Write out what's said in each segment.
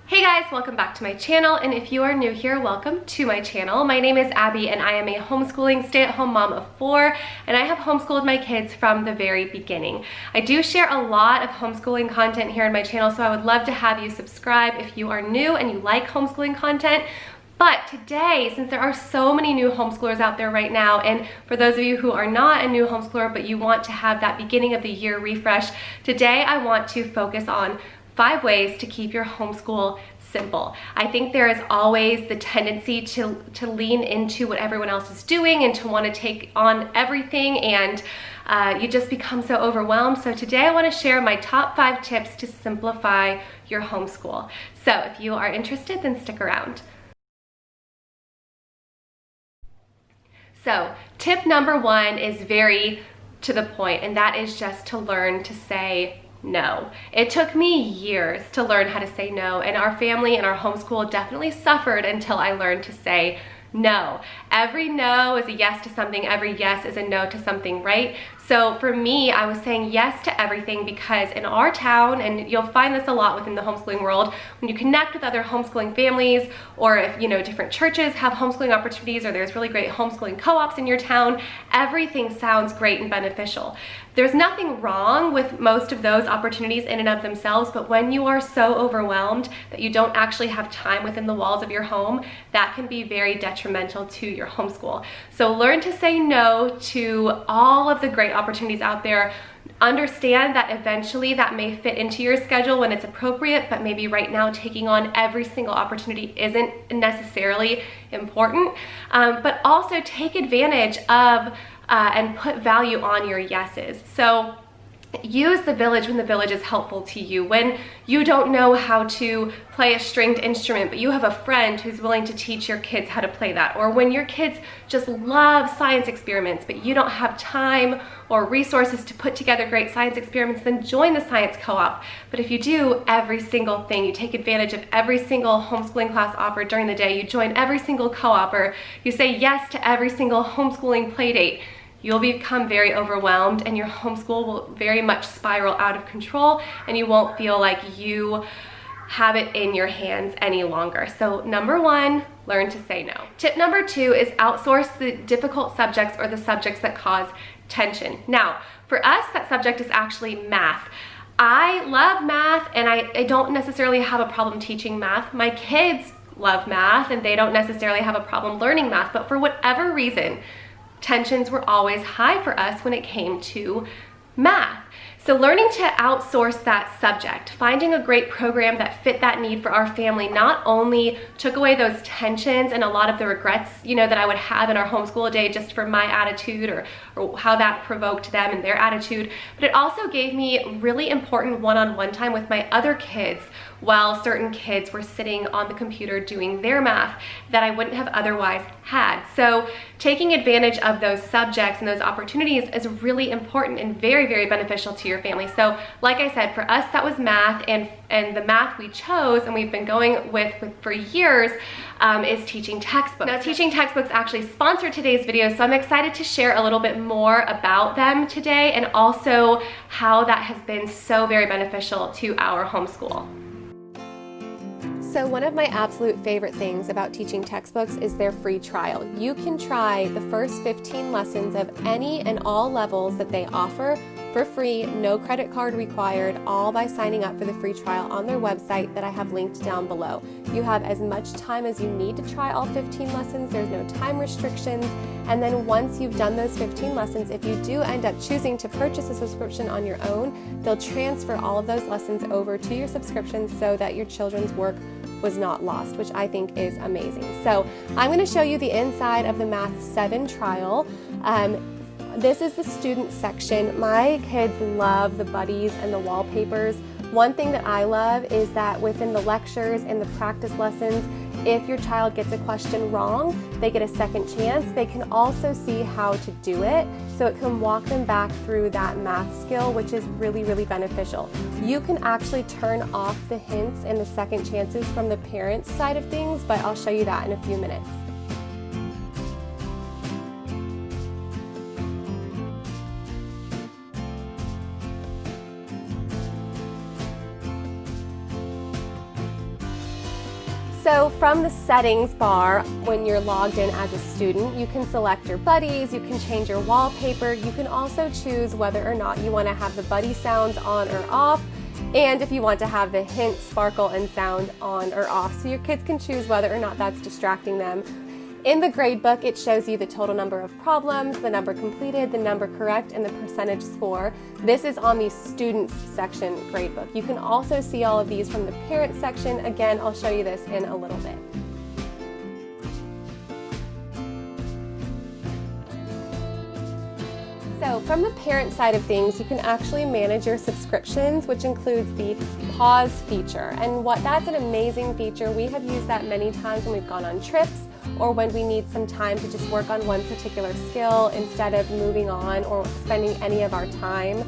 Hey guys, welcome back to my channel, and if you are new here, welcome to my channel. My name is Abby and I am a homeschooling stay-at-home mom of 4, and I have homeschooled my kids from the very beginning. I do share a lot of homeschooling content here on my channel, so I would love to have you subscribe if you are new and you like homeschooling content. But today, since there are so many new homeschoolers out there right now, and for those of you who are not a new homeschooler but you want to have that beginning of the year refresh, today I want to focus on 5 ways to keep your homeschool simple. I think there is always the tendency to lean into what everyone else is doing and to want to take on everything, and you just become so overwhelmed. So today I want to share my top 5 tips to simplify your homeschool. So if you are interested, then stick around. So tip number 1 is very to the point, and that is just to learn to say no. It took me years to learn how to say no, and our family and our homeschool definitely suffered until I learned to say no. Every no is a yes to something, every yes is a no to something, right? So for me, I was saying yes to everything because in our town, and you'll find this a lot within the homeschooling world, when you connect with other homeschooling families, or if different churches have homeschooling opportunities, or there's really great homeschooling co-ops in your town, everything sounds great and beneficial. There's nothing wrong with most of those opportunities in and of themselves, but when you are so overwhelmed that you don't actually have time within the walls of your home, that can be very detrimental to your homeschool. So learn to say no to all of the great opportunities out there. Understand that eventually that may fit into your schedule when it's appropriate, but maybe right now taking on every single opportunity isn't necessarily important. But also take advantage of and put value on your yeses. So use the village when the village is helpful to you. When you don't know how to play a stringed instrument, but you have a friend who's willing to teach your kids how to play that. Or when your kids just love science experiments, but you don't have time or resources to put together great science experiments, then join the science co-op. But if you do every single thing, you take advantage of every single homeschooling class offered during the day, you join every single co-op, or you say yes to every single homeschooling play date, you'll become very overwhelmed and your homeschool will very much spiral out of control, and you won't feel like you have it in your hands any longer. So number 1, learn to say no. Tip number 2 is outsource the difficult subjects or the subjects that cause tension. Now, for us, that subject is actually math. I love math, and I don't necessarily have a problem teaching math. My kids love math and they don't necessarily have a problem learning math, but for whatever reason, tensions were always high for us when it came to math. So learning to outsource that subject, finding a great program that fit that need for our family, not only took away those tensions and a lot of the regrets, that I would have in our homeschool day just for my attitude or how that provoked them and their attitude, but it also gave me really important one-on-one time with my other kids while certain kids were sitting on the computer doing their math that I wouldn't have otherwise had. So taking advantage of those subjects and those opportunities is really important and very, very beneficial to your family. So like I said, for us that was math, and the math we chose and we've been going with for years is teaching textbooks. Now, teaching textbooks actually sponsored today's video, so I'm excited to share a little bit more about them today and also how that has been so very beneficial to our homeschool. So one of my absolute favorite things about teaching textbooks is their free trial. You can try the first 15 lessons of any and all levels that they offer for free, no credit card required, all by signing up for the free trial on their website that I have linked down below. You have as much time as you need to try all 15 lessons. There's no time restrictions. And then once you've done those 15 lessons, if you do end up choosing to purchase a subscription on your own, they'll transfer all of those lessons over to your subscription so that your children's work was not lost, which I think is amazing. So I'm going to show you the inside of the Math 7 trial. This is the student section. My kids love the buddies and the wallpapers. One thing that I love is that within the lectures and the practice lessons, if your child gets a question wrong, they get a second chance. They can also see how to do it, so it can walk them back through that math skill, which is really, really beneficial. You can actually turn off the hints and the second chances from the parents' side of things, but I'll show you that in a few minutes. So from the settings bar, when you're logged in as a student, you can select your buddies, you can change your wallpaper, you can also choose whether or not you want to have the buddy sounds on or off, and if you want to have the hint, sparkle, and sound on or off, so your kids can choose whether or not that's distracting them. In the gradebook, it shows you the total number of problems, the number completed, the number correct, and the percentage score. This is on the students section gradebook. You can also see all of these from the parent section. Again, I'll show you this in a little bit. So from the parent side of things, you can actually manage your subscriptions, which includes the pause feature. And that's an amazing feature. We have used that many times when we've gone on trips or when we need some time to just work on one particular skill instead of moving on or spending any of our time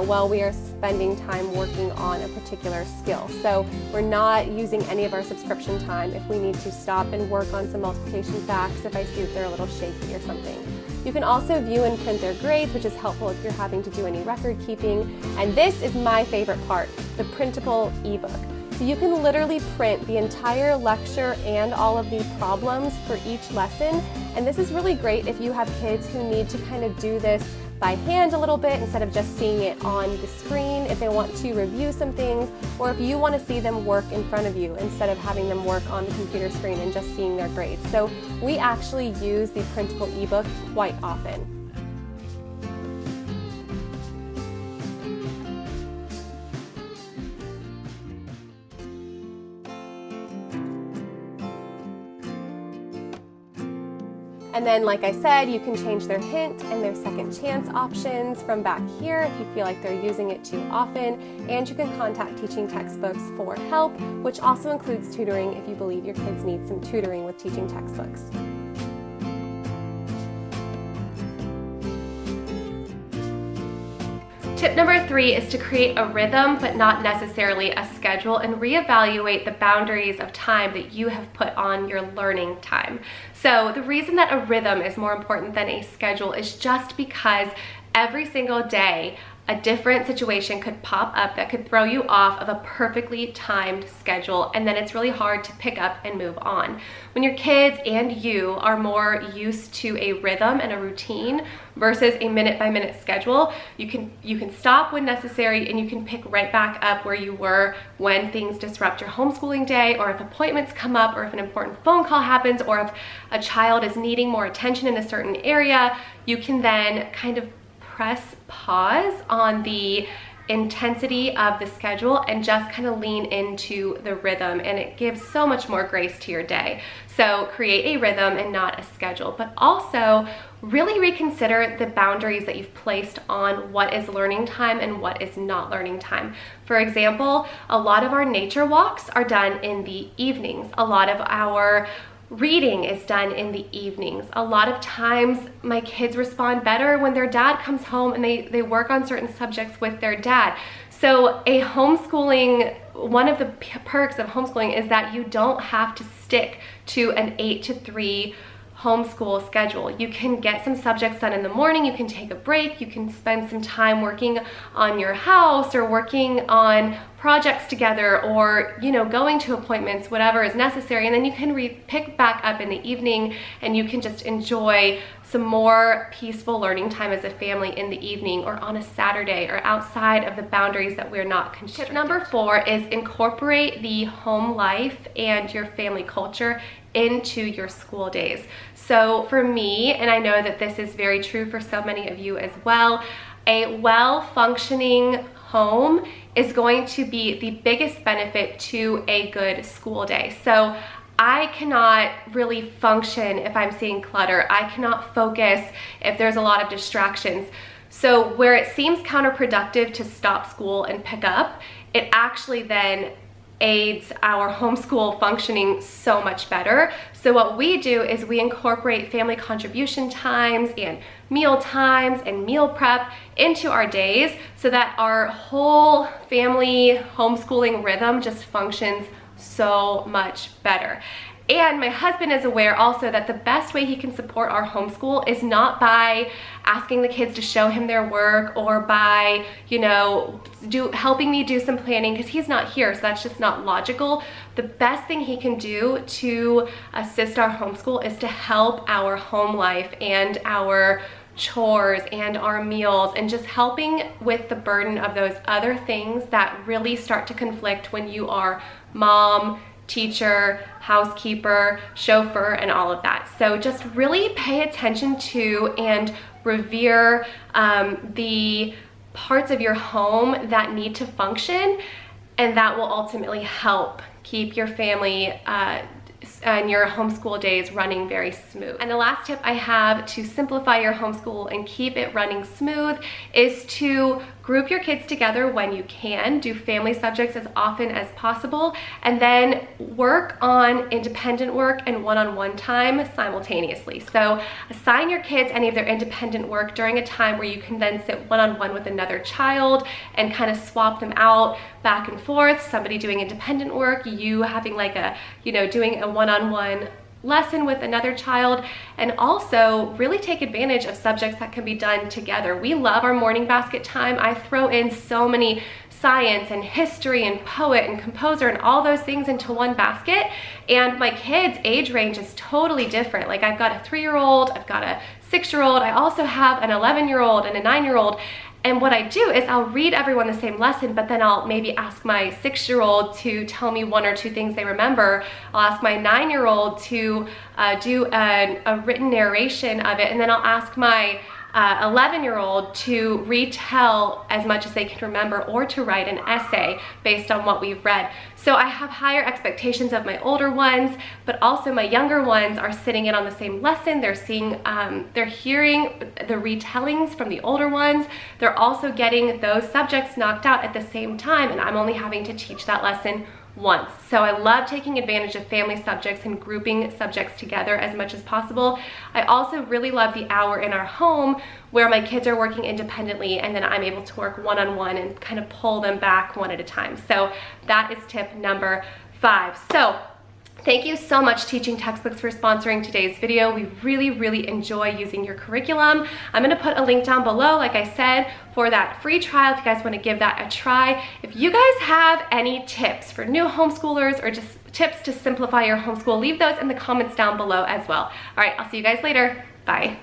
while we are spending time working on a particular skill. So we're not using any of our subscription time if we need to stop and work on some multiplication facts if I see that they're a little shaky or something. You can also view and print their grades, which is helpful if you're having to do any record keeping. And this is my favorite part, the printable ebook. So you can literally print the entire lecture and all of the problems for each lesson. And this is really great if you have kids who need to kind of do this by hand a little bit instead of just seeing it on the screen, if they want to review some things, or if you want to see them work in front of you instead of having them work on the computer screen and just seeing their grades. So we actually use the printable ebook quite often. And then, like I said, you can change their hint and their second chance options from back here if you feel like they're using it too often. And you can contact Teaching Textbooks for help, which also includes tutoring if you believe your kids need some tutoring with teaching textbooks. Tip number 3 is to create a rhythm, but not necessarily a schedule, and reevaluate the boundaries of time that you have put on your learning time. So the reason that a rhythm is more important than a schedule is just because every single day a different situation could pop up that could throw you off of a perfectly timed schedule, and then it's really hard to pick up and move on. When your kids and you are more used to a rhythm and a routine versus a minute-by-minute schedule, you can stop when necessary and you can pick right back up where you were when things disrupt your homeschooling day, or if appointments come up, or if an important phone call happens, or if a child is needing more attention in a certain area. You can then kind of press pause on the intensity of the schedule and just kind of lean into the rhythm, and it gives so much more grace to your day. So create a rhythm and not a schedule, but also really reconsider the boundaries that you've placed on what is learning time and what is not learning time. For example, a lot of our nature walks are done in the evenings. A lot of our reading is done in the evenings. A lot of times my kids respond better when their dad comes home and they work on certain subjects with their dad. So one of the perks of homeschooling is that you don't have to stick to an 8 to 3 homeschool schedule. You can get some subjects done in the morning, you can take a break, you can spend some time working on your house or working on projects together, or going to appointments, whatever is necessary, and then you can pick back up in the evening and you can just enjoy some more peaceful learning time as a family in the evening or on a Saturday or outside of the boundaries that we're not constricted. Tip number 4 is incorporate the home life and your family culture into your school days. So for me, and I know that this is very true for so many of you as well, a well-functioning home is going to be the biggest benefit to a good school day. So I cannot really function if I'm seeing clutter. I cannot focus if there's a lot of distractions. So where it seems counterproductive to stop school and pick up, it actually then aids our homeschool functioning so much better. So what we do is we incorporate family contribution times and meal times and meal prep into our days so that our whole family homeschooling rhythm just functions so much better. And my husband is aware also that the best way he can support our homeschool is not by asking the kids to show him their work or by, you know, helping me do some planning, because he's not here, so that's just not logical. The best thing he can do to assist our homeschool is to help our home life and our chores and our meals, and just helping with the burden of those other things that really start to conflict when you are mom, teacher, housekeeper, chauffeur, and all of that. So just really pay attention to and revere the parts of your home that need to function, and that will ultimately help keep your family and your homeschool days running very smooth. And the last tip I have to simplify your homeschool and keep it running smooth is to group your kids together when you can, do family subjects as often as possible, and then work on independent work and one-on-one time simultaneously. So assign your kids any of their independent work during a time where you can then sit one-on-one with another child and kind of swap them out back and forth, somebody doing independent work, you having like a, you know, doing a one-on-one lesson with another child, and also really take advantage of subjects that can be done together. We love our morning basket time. I throw in so many science and history and poet and composer and all those things into one basket, and my kids' age range is totally different. Like I've got a 3-year-old, I've got a 6-year-old, I also have an 11-year-old and a 9-year-old. And what I do is I'll read everyone the same lesson, but then I'll maybe ask my 6-year-old to tell me 1 or 2 things they remember. I'll ask my 9-year-old to do a written narration of it, and then I'll ask my 11-year-old to retell as much as they can remember, or to write an essay based on what we've read. So I have higher expectations of my older ones, but also my younger ones are sitting in on the same lesson. They're seeing, they're hearing the retellings from the older ones. They're also getting those subjects knocked out at the same time, and I'm only having to teach that lesson once. So I love taking advantage of family subjects and grouping subjects together as much as possible. I also really love the hour in our home where my kids are working independently, and then I'm able to work one-on-one and kind of pull them back one at a time. So that is tip number 5. So thank you so much, Teaching Textbooks, for sponsoring today's video. We really, really enjoy using your curriculum. I'm gonna put a link down below, like I said, for that free trial if you guys wanna give that a try. If you guys have any tips for new homeschoolers or just tips to simplify your homeschool, leave those in the comments down below as well. All right, I'll see you guys later. Bye.